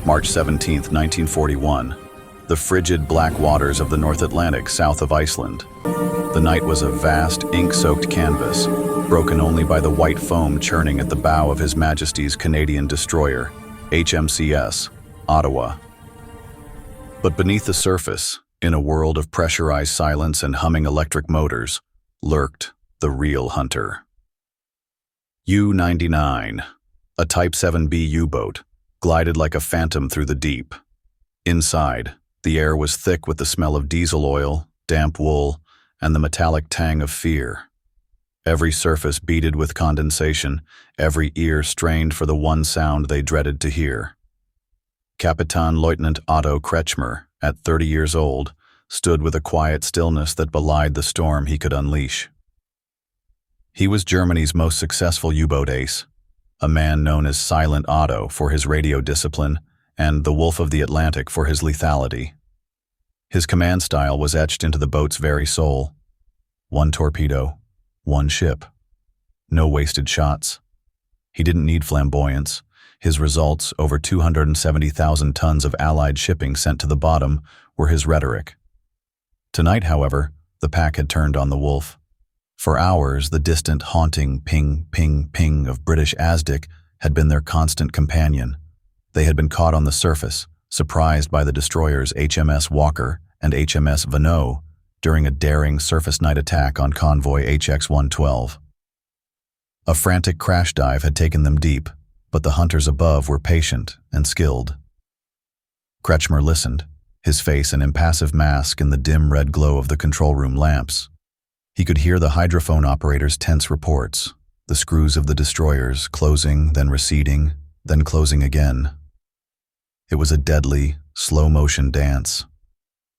March 17, 1941. The frigid black waters of the North Atlantic south of Iceland. The night was a vast, ink-soaked canvas, broken only by the white foam churning at the bow of His Majesty's Canadian destroyer, HMCS, Ottawa. But beneath the surface, in a world of pressurized silence and humming electric motors, lurked the real hunter. U-99, a Type 7B U-boat, glided like a phantom through the deep. Inside, the air was thick with the smell of diesel oil, damp wool, and the metallic tang of fear. Every surface beaded with condensation, every ear strained for the one sound they dreaded to hear. Captain Lieutenant Otto Kretschmer, at 30 years old, stood with a quiet stillness that belied the storm he could unleash. He was Germany's most successful U-boat ace, a man known as Silent Otto for his radio discipline and the Wolf of the Atlantic for his lethality. His command style was etched into the boat's very soul. One torpedo, one ship. No wasted shots. He didn't need flamboyance. His results, over 270,000 tons of Allied shipping sent to the bottom, were his rhetoric. Tonight, however, the pack had turned on the Wolf. For hours, the distant, haunting ping, ping, ping of British ASDIC had been their constant companion. They had been caught on the surface, surprised by the destroyers HMS Walker and HMS Vano during a daring surface night attack on convoy HX-112. A frantic crash dive had taken them deep, but the hunters above were patient and skilled. Kretschmer listened, his face an impassive mask in the dim red glow of the control room lamps. He could hear the hydrophone operator's tense reports, the screws of the destroyers closing, then receding, then closing again. It was a deadly, slow-motion dance.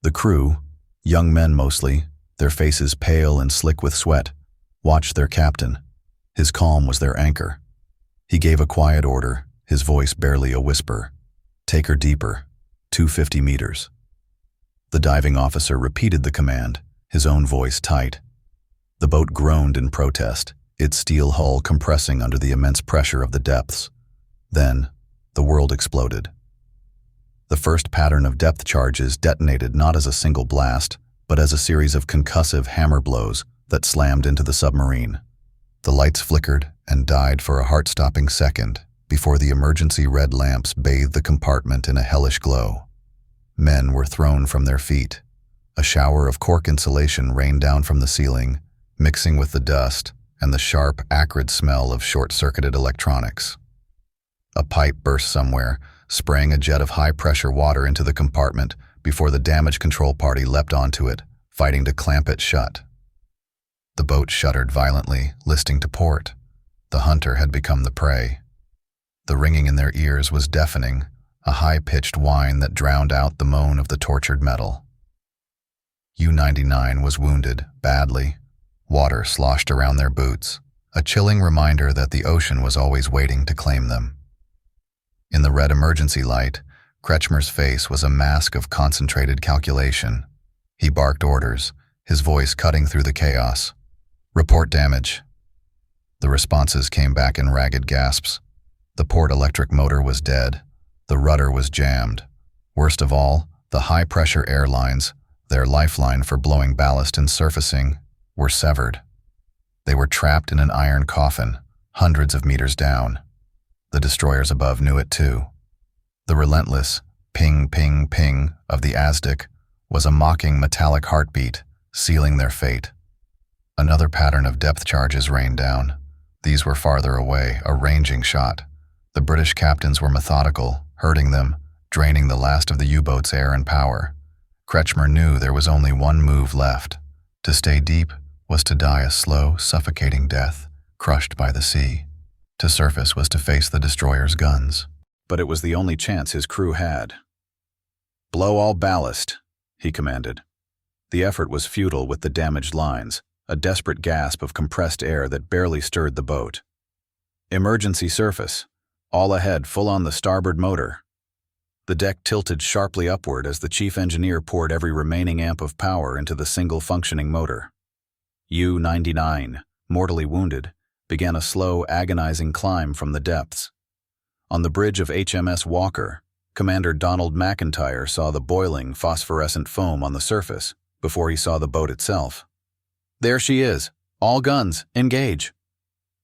The crew, young men mostly, their faces pale and slick with sweat, watched their captain. His calm was their anchor. He gave a quiet order, his voice barely a whisper. "Take her deeper, 250 meters." The diving officer repeated the command, his own voice tight. The boat groaned in protest, its steel hull compressing under the immense pressure of the depths. Then, the world exploded. The first pattern of depth charges detonated not as a single blast, but as a series of concussive hammer blows that slammed into the submarine. The lights flickered and died for a heart-stopping second before the emergency red lamps bathed the compartment in a hellish glow. Men were thrown from their feet. A shower of cork insulation rained down from the ceiling, mixing with the dust and the sharp, acrid smell of short-circuited electronics. A pipe burst somewhere, spraying a jet of high-pressure water into the compartment before the damage control party leapt onto it, fighting to clamp it shut. The boat shuddered violently, listing to port. The hunter had become the prey. The ringing in their ears was deafening, a high-pitched whine that drowned out the moan of the tortured metal. U-99 was wounded, badly. Water sloshed around their boots, a chilling reminder that the ocean was always waiting to claim them. In the red emergency light, Kretschmer's face was a mask of concentrated calculation. He barked orders, his voice cutting through the chaos. "Report damage." The responses came back in ragged gasps. The port electric motor was dead. The rudder was jammed. Worst of all, the high-pressure air lines, their lifeline for blowing ballast and surfacing, were severed. They were trapped in an iron coffin, hundreds of meters down. The destroyers above knew it too. The relentless ping, ping, ping of the ASDIC was a mocking metallic heartbeat, sealing their fate. Another pattern of depth charges rained down. These were farther away, a ranging shot. The British captains were methodical, hurting them, draining the last of the U-boat's air and power. Kretschmer knew there was only one move left. To stay deep was to die a slow, suffocating death, crushed by the sea. To surface was to face the destroyer's guns. But it was the only chance his crew had. "Blow all ballast," he commanded. The effort was futile with the damaged lines, a desperate gasp of compressed air that barely stirred the boat. "Emergency surface. All ahead, full on the starboard motor." The deck tilted sharply upward as the chief engineer poured every remaining amp of power into the single functioning motor. U-99, mortally wounded, began a slow, agonizing climb from the depths. On the bridge of HMS Walker, Commander Donald McIntyre saw the boiling, phosphorescent foam on the surface before he saw the boat itself. "There she is. All guns, engage."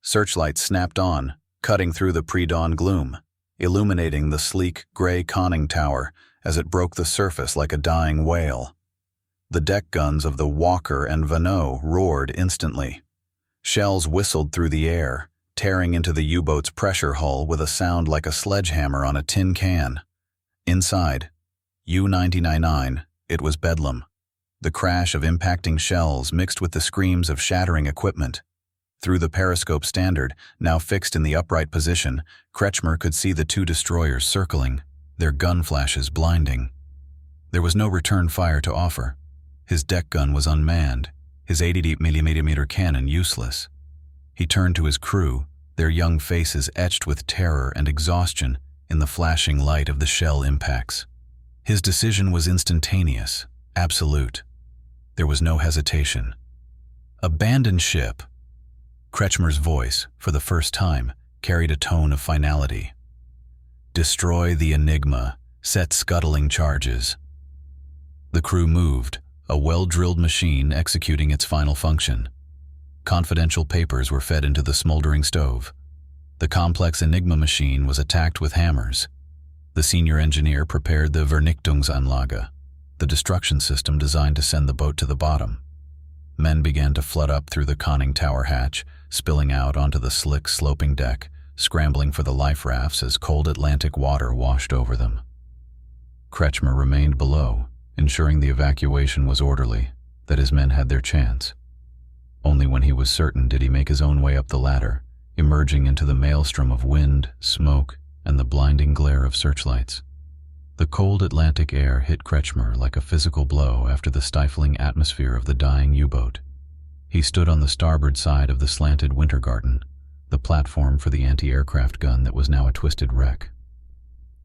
Searchlights snapped on, cutting through the pre-dawn gloom, illuminating the sleek, gray conning tower as it broke the surface like a dying whale. The deck guns of the Walker and Vano roared instantly. Shells whistled through the air, tearing into the U-boat's pressure hull with a sound like a sledgehammer on a tin can. Inside, U-99, it was bedlam. The crash of impacting shells mixed with the screams of shattering equipment. Through the periscope standard, now fixed in the upright position, Kretschmer could see the two destroyers circling, their gun flashes blinding. There was no return fire to offer. His deck gun was unmanned, his 80mm cannon useless. He turned to his crew, their young faces etched with terror and exhaustion in the flashing light of the shell impacts. His decision was instantaneous, absolute. There was no hesitation. "Abandon ship." Kretschmer's voice, for the first time, carried a tone of finality. "Destroy the Enigma, set scuttling charges." The crew moved, a well-drilled machine executing its final function. Confidential papers were fed into the smoldering stove. The complex Enigma machine was attacked with hammers. The senior engineer prepared the Vernichtungsanlage, the destruction system designed to send the boat to the bottom. Men began to flood up through the conning tower hatch, spilling out onto the slick, sloping deck, scrambling for the life rafts as cold Atlantic water washed over them. Kretschmer remained below, ensuring the evacuation was orderly, that his men had their chance. Only when he was certain did he make his own way up the ladder, emerging into the maelstrom of wind, smoke, and the blinding glare of searchlights. The cold Atlantic air hit Kretschmer like a physical blow after the stifling atmosphere of the dying U-boat. He stood on the starboard side of the slanted winter garden, the platform for the anti-aircraft gun that was now a twisted wreck.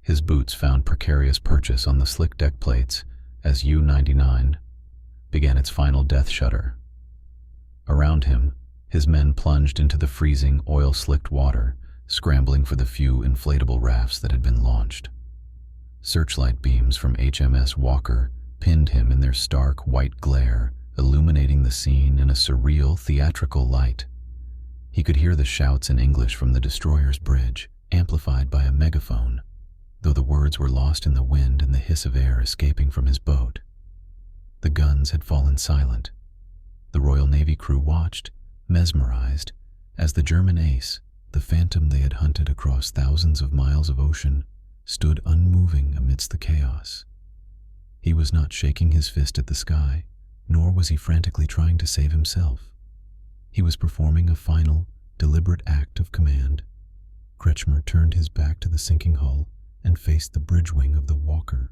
His boots found precarious purchase on the slick deck plates as U-99 began its final death shudder. Around him, his men plunged into the freezing, oil-slicked water, scrambling for the few inflatable rafts that had been launched. Searchlight beams from HMS Walker pinned him in their stark white glare, illuminating the scene in a surreal, theatrical light. He could hear the shouts in English from the destroyer's bridge, amplified by a megaphone, though the words were lost in the wind and the hiss of air escaping from his boat. The guns had fallen silent. The Royal Navy crew watched, mesmerized, as the German ace, the phantom they had hunted across thousands of miles of ocean, stood unmoving amidst the chaos. He was not shaking his fist at the sky, nor was he frantically trying to save himself. He was performing a final, deliberate act of command. Kretschmer turned his back to the sinking hull and faced the bridge wing of the Walker.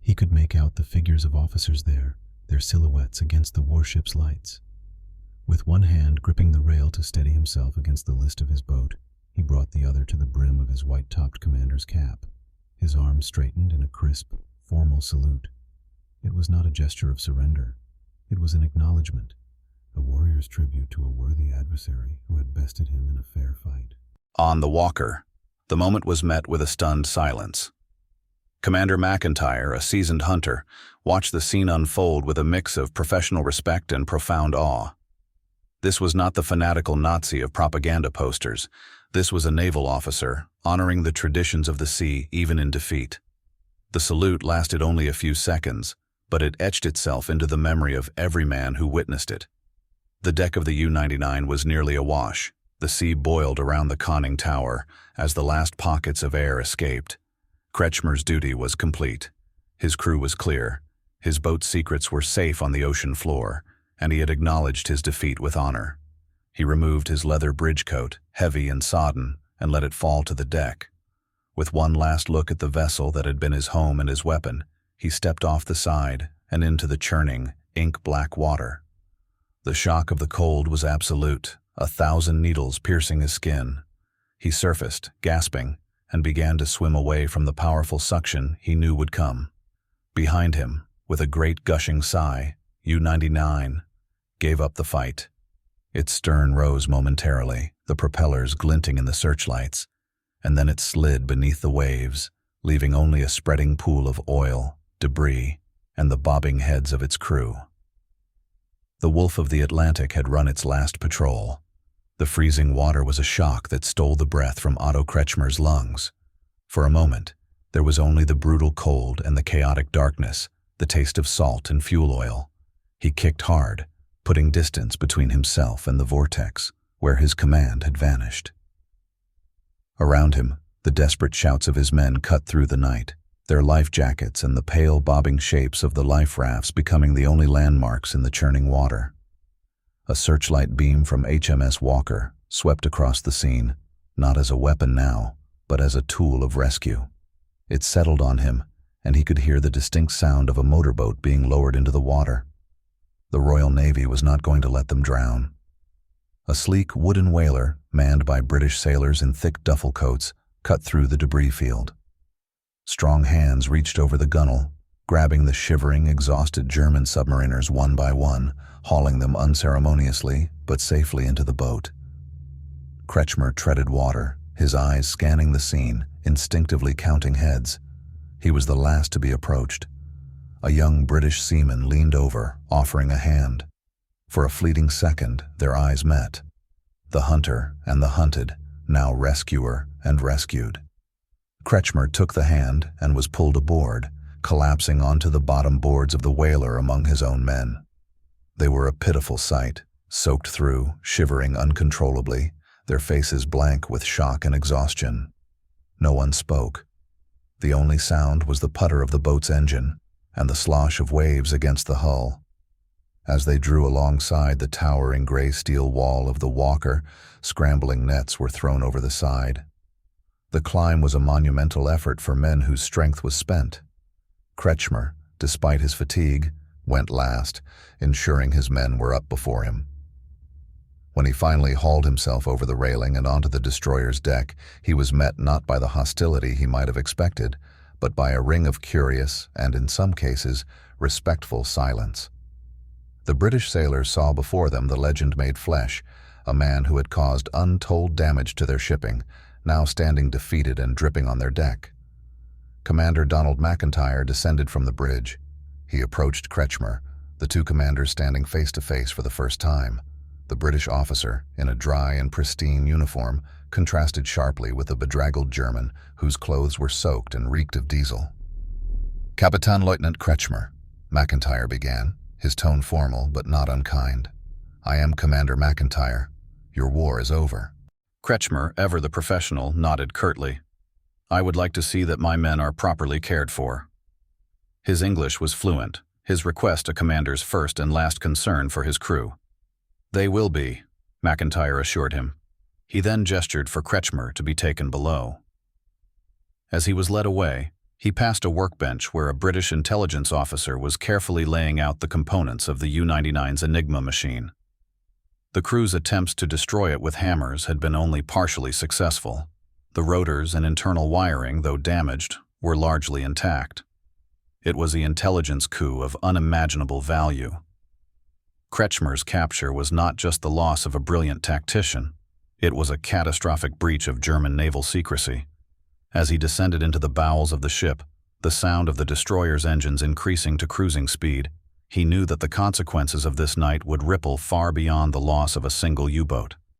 He could make out the figures of officers there, their silhouettes against the warship's lights. With one hand gripping the rail to steady himself against the list of his boat, he brought the other to the brim of his white-topped commander's cap. His arms straightened in a crisp, formal salute. It was not a gesture of surrender. It was an acknowledgement, a warrior's tribute to a worthy adversary who had bested him in a fair fight. On the Walker, the moment was met with a stunned silence. Commander McIntyre, a seasoned hunter, watched the scene unfold with a mix of professional respect and profound awe. This was not the fanatical Nazi of propaganda posters. This was a naval officer, honoring the traditions of the sea even in defeat. The salute lasted only a few seconds, but it etched itself into the memory of every man who witnessed it. The deck of the U-99 was nearly awash. The sea boiled around the conning tower as the last pockets of air escaped. Kretschmer's duty was complete. His crew was clear. His boat's secrets were safe on the ocean floor, and he had acknowledged his defeat with honor. He removed his leather bridge coat, heavy and sodden, and let it fall to the deck. With one last look at the vessel that had been his home and his weapon, he stepped off the side and into the churning, ink-black water. The shock of the cold was absolute, 1,000 needles piercing his skin. He surfaced, gasping, and began to swim away from the powerful suction he knew would come. Behind him, with a great gushing sigh, U-99 gave up the fight. Its stern rose momentarily, the propellers glinting in the searchlights, and then it slid beneath the waves, leaving only a spreading pool of oil, debris, and the bobbing heads of its crew. The Wolf of the Atlantic had run its last patrol. The freezing water was a shock that stole the breath from Otto Kretschmer's lungs. For a moment, there was only the brutal cold and the chaotic darkness, the taste of salt and fuel oil. He kicked hard, putting distance between himself and the vortex, where his command had vanished. Around him, the desperate shouts of his men cut through the night, their life jackets and the pale bobbing shapes of the life rafts becoming the only landmarks in the churning water. A searchlight beam from HMS Walker swept across the scene, not as a weapon now, but as a tool of rescue. It settled on him, and he could hear the distinct sound of a motorboat being lowered into the water. The Royal Navy was not going to let them drown. A sleek wooden whaler, manned by British sailors in thick duffel coats, cut through the debris field. Strong hands reached over the gunwale, grabbing the shivering, exhausted German submariners one by one, hauling them unceremoniously but safely into the boat. Kretschmer treaded water, his eyes scanning the scene, instinctively counting heads. He was the last to be approached. A young British seaman leaned over, offering a hand. For a fleeting second, their eyes met. The hunter and the hunted, now rescuer and rescued. Kretschmer took the hand and was pulled aboard, collapsing onto the bottom boards of the whaler among his own men. They were a pitiful sight, soaked through, shivering uncontrollably, their faces blank with shock and exhaustion. No one spoke. The only sound was the putter of the boat's engine and the slosh of waves against the hull. As they drew alongside the towering gray steel wall of the Walker, scrambling nets were thrown over the side. The climb was a monumental effort for men whose strength was spent. Kretschmer, despite his fatigue, went last, ensuring his men were up before him. When he finally hauled himself over the railing and onto the destroyer's deck, he was met not by the hostility he might have expected, but by a ring of curious and, in some cases, respectful silence. The British sailors saw before them the legend-made flesh, a man who had caused untold damage to their shipping, now standing defeated and dripping on their deck. Commander Donald McIntyre descended from the bridge. He approached Kretschmer, the two commanders standing face to face for the first time. The British officer, in a dry and pristine uniform, contrasted sharply with the bedraggled German, whose clothes were soaked and reeked of diesel. "Captain Lieutenant Kretschmer," McIntyre began, his tone formal but not unkind. "I am Commander McIntyre. Your war is over." Kretschmer, ever the professional, nodded curtly. "I would like to see that my men are properly cared for." His English was fluent, his request a commander's first and last concern for his crew. "They will be," McIntyre assured him. He then gestured for Kretschmer to be taken below. As he was led away, he passed a workbench where a British intelligence officer was carefully laying out the components of the U-99's Enigma machine. The crew's attempts to destroy it with hammers had been only partially successful. The rotors and internal wiring, though damaged, were largely intact. It was the intelligence coup of unimaginable value. Kretschmer's capture was not just the loss of a brilliant tactician, it was a catastrophic breach of German naval secrecy. As he descended into the bowels of the ship, the sound of the destroyer's engines increasing to cruising speed, he knew that the consequences of this night would ripple far beyond the loss of a single U-boat.